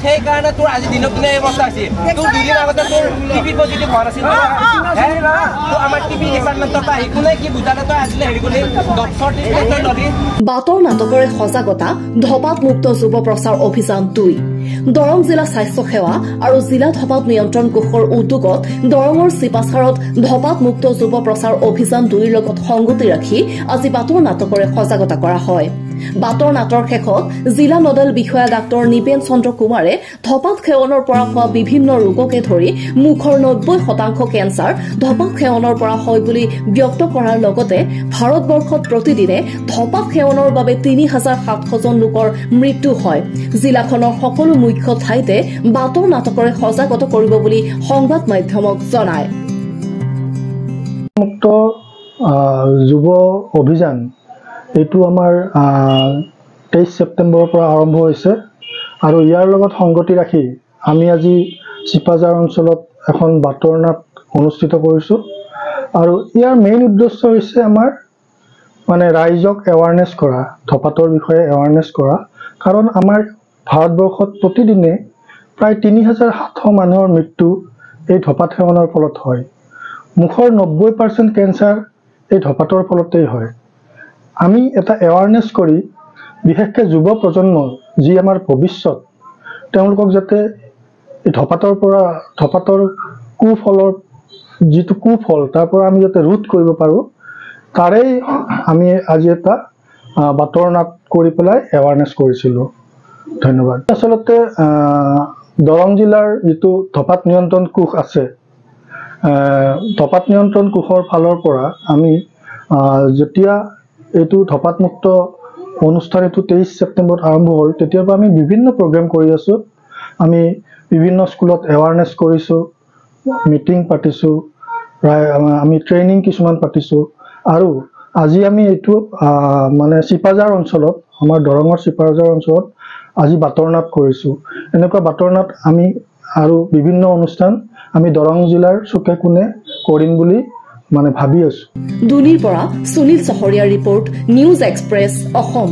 সেই কাৰণে তোৰ আজি দিনক দিনে এই অৱস্থা হৈছে তোৰ দুদিন আগতে তোৰ টিভি পজিটিভ হোৱা নাছিল তো আমাৰ টিভি ডিপাৰ্টমেণ্টৰ পৰা আহি কোনে কি বুজালে তই আজিলে হেৰি কৰি ডক্টৰ ট্ৰিটমেণ্ট নদী বাতৰ নাটকৰে সজাগতা ধপাত মুক্ত যুৱ প্ৰচাৰ অভিযান 2 দৰং জিলা স্বাস্থ্য সেৱা আৰু জিলা ধপাত নিয়ন্ত্ৰণ কোষৰ উদ্যোগত দৰঙৰ চিপাচাৰত ধপাত মুক্ত যুৱ প্ৰচাৰ অভিযান 2ৰ লগত সংগতি ৰাখি আজি বাতৰ নাটকৰে সজাগতা কৰা হয় বাতৰ নাটৰ শেষত জিলা নডেল বিষয়া ডাক্তৰ নিপেন চন্দ্ৰ কুমাৰে ধপাত সেৱনৰ পৰা হোৱা বিভিন্ন ৰোগকে ধৰি মুখৰ 90% কেঞ্চাৰ ধপাত সেৱনৰ পৰা হয় বুলি ব্যক্ত কৰাৰ লগতে ভাৰতবৰ্ষত প্ৰতিদিনে ধপাত সেৱনৰ বাবে 3700 জন লোকৰ মৃত্যু হয় জিলাখনৰ সকলো মুখ্য ঠাইতে বাতৰ নাটকৰে সজাগতা কৰিব বুলি সংবাদ মাধ্যমক জনায় মুক্ত যুৱ অভিযান এইটো আমাৰ 23 ছেপ্টেম্বৰৰ পৰা আৰম্ভ হৈছে আৰু ইয়াৰ লগত সংগতি ৰাখি আমি আজি চিপাজাৰ অঞ্চলত এখন বাতৰ নাট অনুষ্ঠিত কৰিছোঁ আৰু ইয়াৰ মেইন উদ্দেশ্য হৈছে আমাৰ মানে ৰাইজক এৱাৰনেছ কৰা ধপাতৰ বিষয়ে এৱাৰনেছ কৰা কাৰণ আমাৰ ভাৰতবৰ্ষত প্ৰতিদিনে প্ৰায় 3700 মানুহৰ মৃত্যু এই ধপাত সেৱনৰ ফলত হয় মুখৰ 90% কেঞ্চাৰ এই ধপাতৰ ফলতেই হয় আমি এটা এৱাৰনেছ কৰি বিশেষকৈ যুৱ প্ৰজন্ম যি আমাৰ ভৱিষ্যত তেওঁলোকক যাতে এই ধপাতৰ কুফলৰ যিটো কুফল তাৰ পৰা আমি যাতে ৰোধ কৰিব পাৰোঁ তাৰেই আমি আজি এটা বাতৰ নাট কৰি পেলাই এৱাৰনেছ কৰিছিলোঁ ধন্যবাদ আচলতে দৰং জিলাৰ যিটো ধপাত নিয়ন্ত্ৰণ কোষ আছে ধপাত নিয়ন্ত্ৰণ কোষৰ ফালৰ পৰা আমি যেতিয়া এইটো ধপাত মুক্ত অনুষ্ঠান এইটো 23 ছেপ্টেম্বৰত আৰম্ভ হ'ল তেতিয়াৰ পৰা আমি বিভিন্ন প্ৰগ্ৰেম কৰি আছোঁ আমি বিভিন্ন স্কুলত এৱাৰনেছ কৰিছোঁ মিটিং পাতিছোঁ আমি ট্ৰেইনিং কিছুমান পাতিছোঁ আৰু আজি আমি এইটো মানে চিপাজাৰ অঞ্চলত আমাৰ দৰঙৰ চিপাজাৰ অঞ্চলত আজি বাতৰ নাট কৰিছোঁ এনেকুৱা বাতৰ নাট আমি আৰু বিভিন্ন অনুষ্ঠান আমি দৰং জিলাৰ চুকে কোণে কৰিম বুলি মানে ভাবি আছো দুলিৰ পৰা সুনীল চহৰীয়া ৰিপৰ্ট নিউজ এক্সপ্ৰেছ অসম